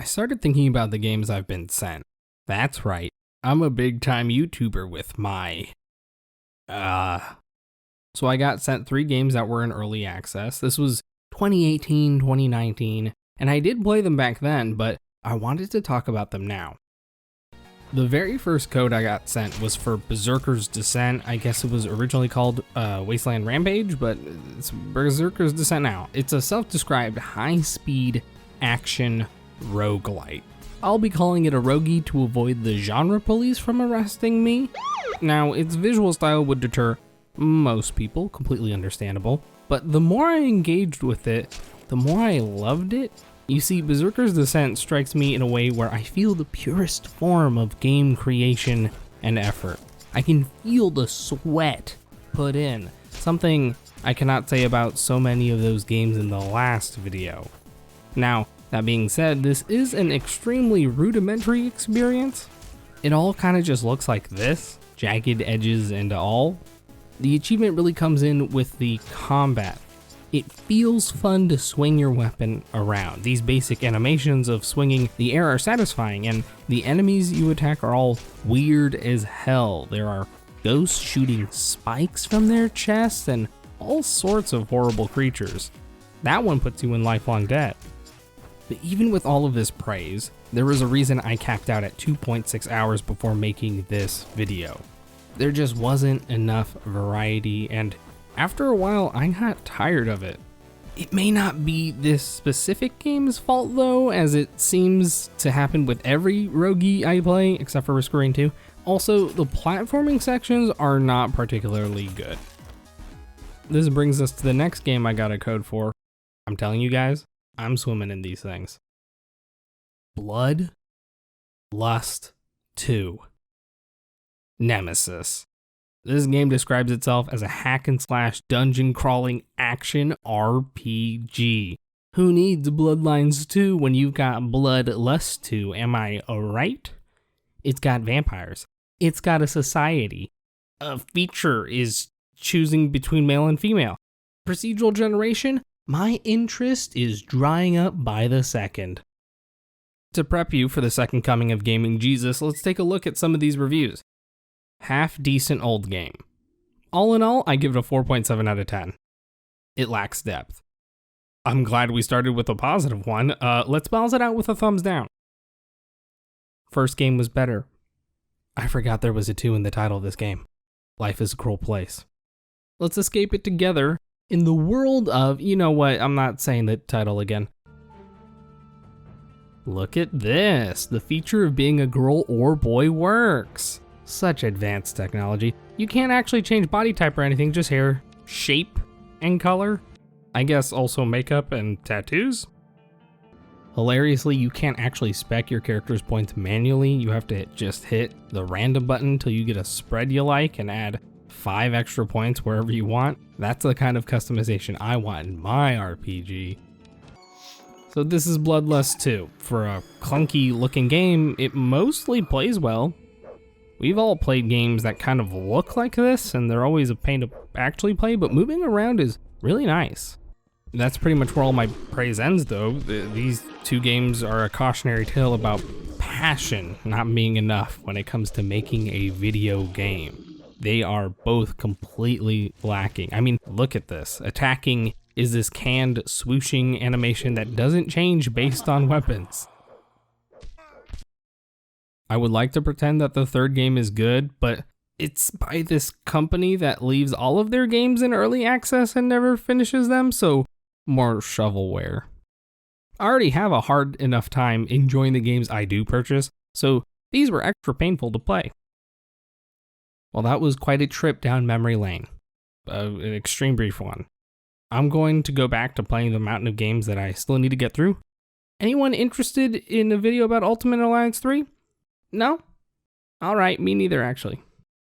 started thinking about the games I've been sent. That's right, I'm a big time YouTuber with my... So I got sent 3 games that were in early access. This was 2018, 2019, and I did play them back then, but I wanted to talk about them now. The very first code I got sent was for Berserkers Descent. I guess it was originally called Wasteland Rampage, but it's Berserkers Descent now. It's a self-described high-speed action roguelite. I'll be calling it a roguey to avoid the genre police from arresting me. Now, its visual style would deter most people, completely understandable, but the more I engaged with it, the more I loved it. You see, Berserkers Descent strikes me in a way where I feel the purest form of game creation and effort. I can feel the sweat put in, something I cannot say about so many of those games in the last video. Now, that being said, this is an extremely rudimentary experience. It all kind of just looks like this, jagged edges and all. The achievement really comes in with the combat. It feels fun to swing your weapon around. These basic animations of swinging the air are satisfying, and the enemies you attack are all weird as hell. There are ghosts shooting spikes from their chests and all sorts of horrible creatures. That one puts you in lifelong debt. But even with all of this praise, there was a reason I capped out at 2.6 hours before making this video. There just wasn't enough variety, and after a while, I got tired of it. It may not be this specific game's fault though, as it seems to happen with every roguey I play, except for Risk of Rain 2. Also, the platforming sections are not particularly good. This brings us to the next game I got a code for. I'm telling you guys, I'm swimming in these things. Blood Lust 2. Nemesis. This game describes itself as a hack and slash dungeon crawling action RPG. Who needs Bloodlines 2 when you've got Bloodlust 2, am I right? It's got vampires. It's got a society. A feature is choosing between male and female. Procedural generation? My interest is drying up by the second. To prep you for the second coming of Gaming Jesus, let's take a look at some of these reviews. Half decent old game. All in all, I give it a 4.7 out of 10. It lacks depth. I'm glad we started with a positive one. Let's balance it out with a thumbs down. First game was better. I forgot there was a 2 in the title of this game. Life is a cruel place. Let's escape it together in the world of, you know what, I'm not saying the title again. Look at this. The feature of being a girl or boy works. Such advanced technology. You can't actually change body type or anything, just hair, shape, and color. I guess also makeup and tattoos. Hilariously, you can't actually spec your character's points manually. You have to just hit the random button until you get a spread you like and add 5 extra points wherever you want. That's the kind of customization I want in my RPG. So this is Bloodlust 2. For a clunky looking game, it mostly plays well. We've all played games that kind of look like this, and they're always a pain to actually play, but moving around is really nice. That's pretty much where all my praise ends though. These 2 games are a cautionary tale about passion not being enough when it comes to making a video game. They are both completely lacking. I mean, look at this. Attacking is this canned swooshing animation that doesn't change based on weapons. I would like to pretend that the third game is good, but it's by this company that leaves all of their games in early access and never finishes them, so more shovelware. I already have a hard enough time enjoying the games I do purchase, so these were extra painful to play. Well, that was quite a trip down memory lane, an extreme brief one. I'm going to go back to playing the mountain of games that I still need to get through. Anyone interested in a video about Ultimate Alliance 3? No? Alright, me neither actually.